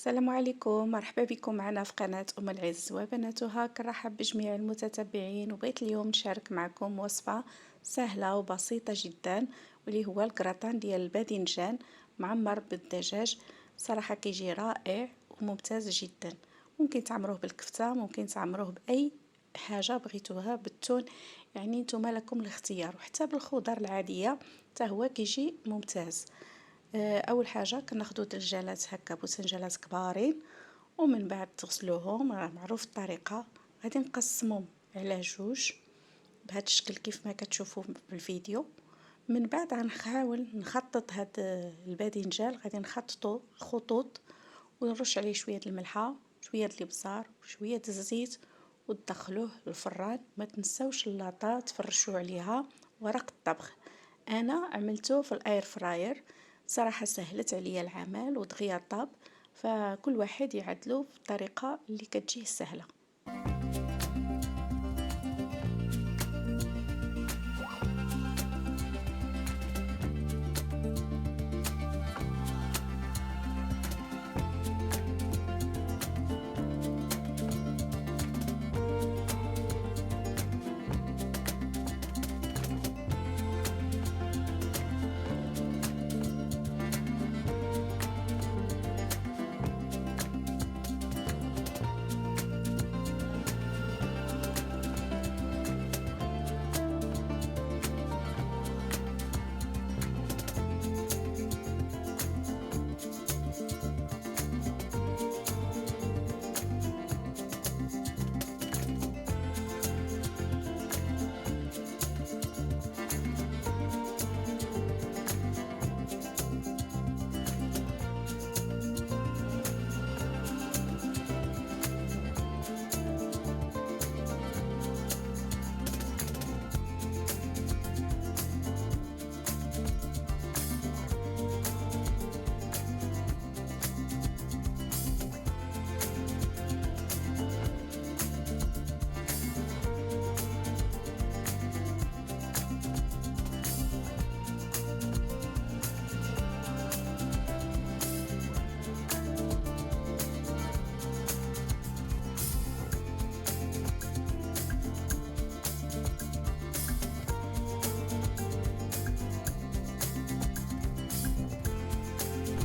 السلام عليكم، مرحبا بكم معنا في قناة أم العز وبناتها. كنرحب بجميع المتتبعين، وبغيت اليوم نشارك معكم وصفة سهلة وبسيطة جدا، واللي هو الكراتان ديال الباذنجان معمر بالدجاج. صراحة كيجي رائع وممتاز جدا. ممكن تعمروه بالكفتة، ممكن تعمروه بأي حاجة بغيتوها، بالتون، يعني نتوما لكم الاختيار، وحتى بالخضر العادية حتى هو كيجي ممتاز. اول حاجه كناخذوا دجالات هكا، بوسنجالات كبارين، ومن بعد تغسلوهم، راه معروف الطريقه. غادي نقسمهم على جوج بهذا الشكل كيف ما كتشوفوا في الفيديو. من بعد غنحاول نخطط هاد الباذنجان، غادي نخططو خطوط، ونرش عليه شويه الملحه، شويه الابزار، وشويه الزيت، وتدخلوه للفران. ما تنساوش اللاطه تفرشوا عليها ورق الطبخ. انا عملته في الاير فراير، صراحه سهلت عليا العمل ودغيا طاب، فكل واحد يعدلو بالطريقه اللي كتجيه سهله.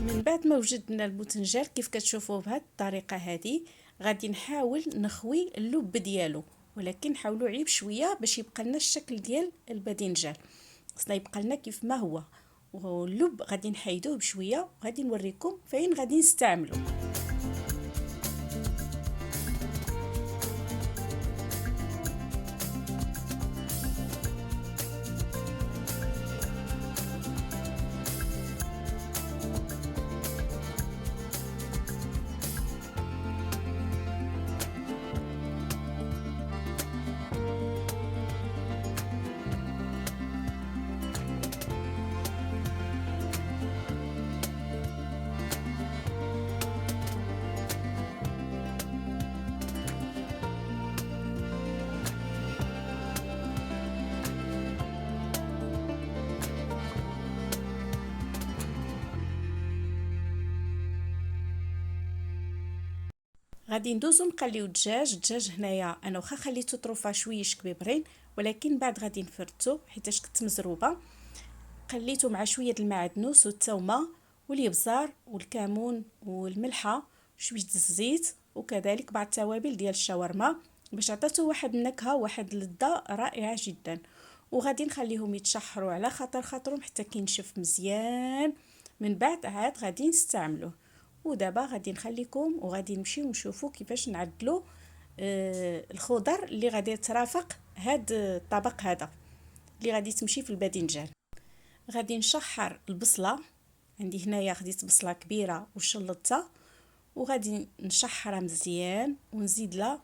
من بعد ما وجدنا البوتنجان كيف كتشوفوا بهذه الطريقه هذه، غادي نحاول نخوي اللب ديالو، ولكن نحاولوا عيب شويه باش يبقى لنا الشكل ديال الباذنجان. خصنا يبقى لنا كيف ما هو، واللب غادي نحيدوه بشويه، وغادي نوريكم فين غادي نستعملو. غادي ندوزو نقليو الدجاج هنايا انا واخا خليته طروفه شويش كبيبرين، ولكن بعد غادي نفردو حيتاش كنت مزروبه. قليته مع شويه المعدنوس والثومه والابزار والكمون والملحه، شويه الزيت، وكذلك بعض التوابل ديال الشاورما، باش عطاتو واحد النكهه، واحد اللذه رائعه جدا. وغادي نخليهم يتشحروا على خاطرهم حتى كينشف مزيان. من بعد عاد غادي نستعملوه. ودابا غادي نخليكم وغادي نمشيو نشوفوا كيفاش نعدلوا الخضر اللي غادي ترافق هاد الطبق هذا اللي غادي تمشي في الباذنجان. غادي نشحر البصله، عندي هنايا خديت بصله كبيره وشلطتها، وغادي نشحرها مزيان، ونزيد لها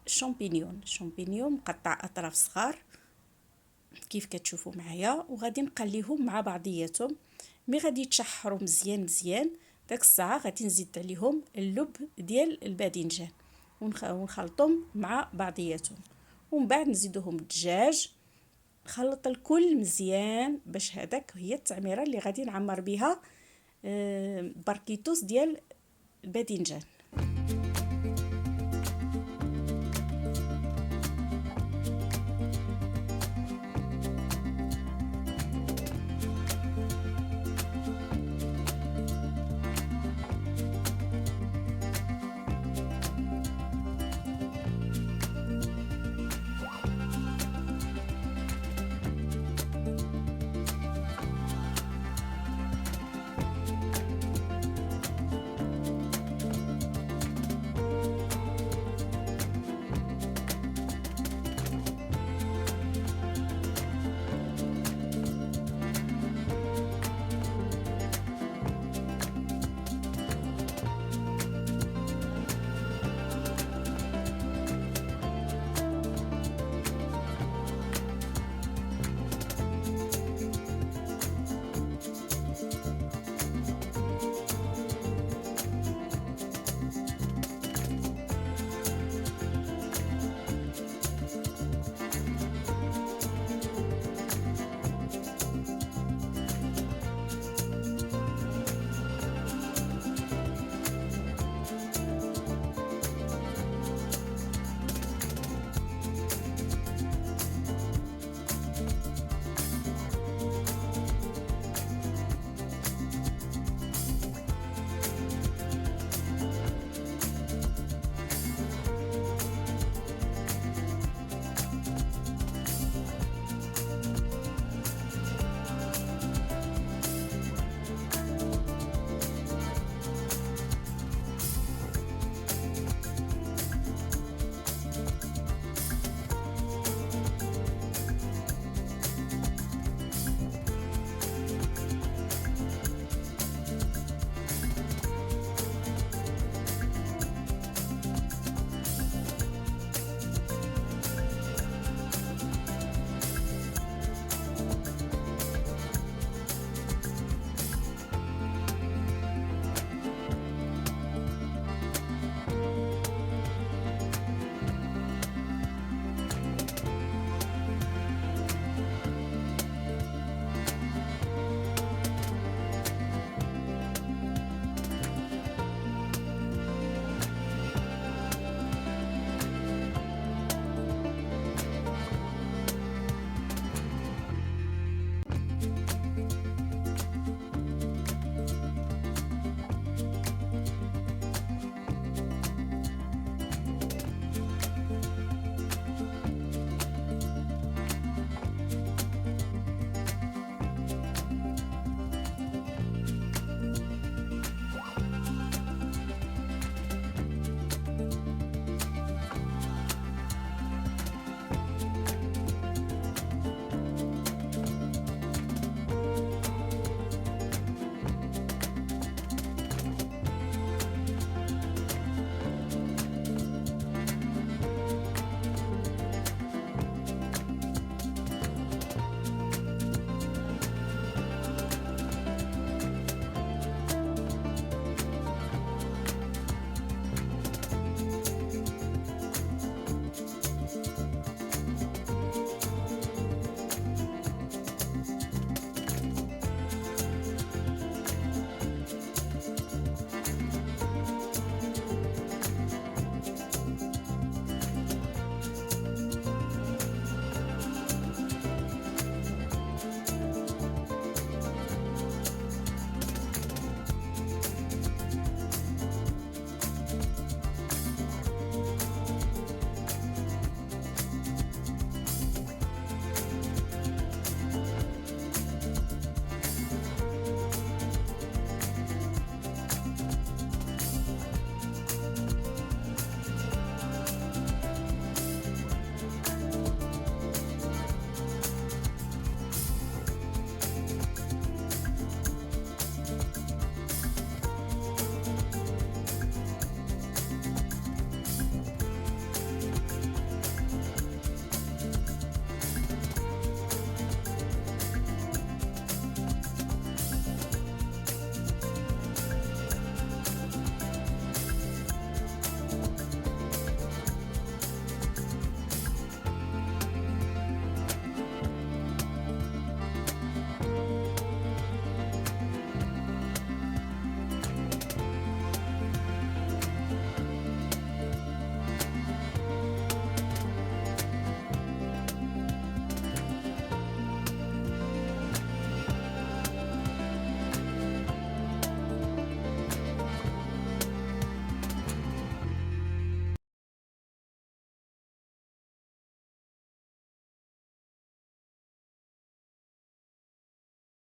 شامبينيون مقطع اطراف صغار كيف كتشوفوا معايا، وغادي نقليهم مع بعضياتهم. مي غادي يتشحروا مزيان داك الساعه غادي نزيد عليهم اللب ديال الباذنجان ونخلطهم مع بعضياتهم، ومن بعد نزيدوهم الدجاج. نخلط الكل مزيان باش هذاك هي التعميره اللي غادي نعمر بها بركيتوس ديال الباذنجان.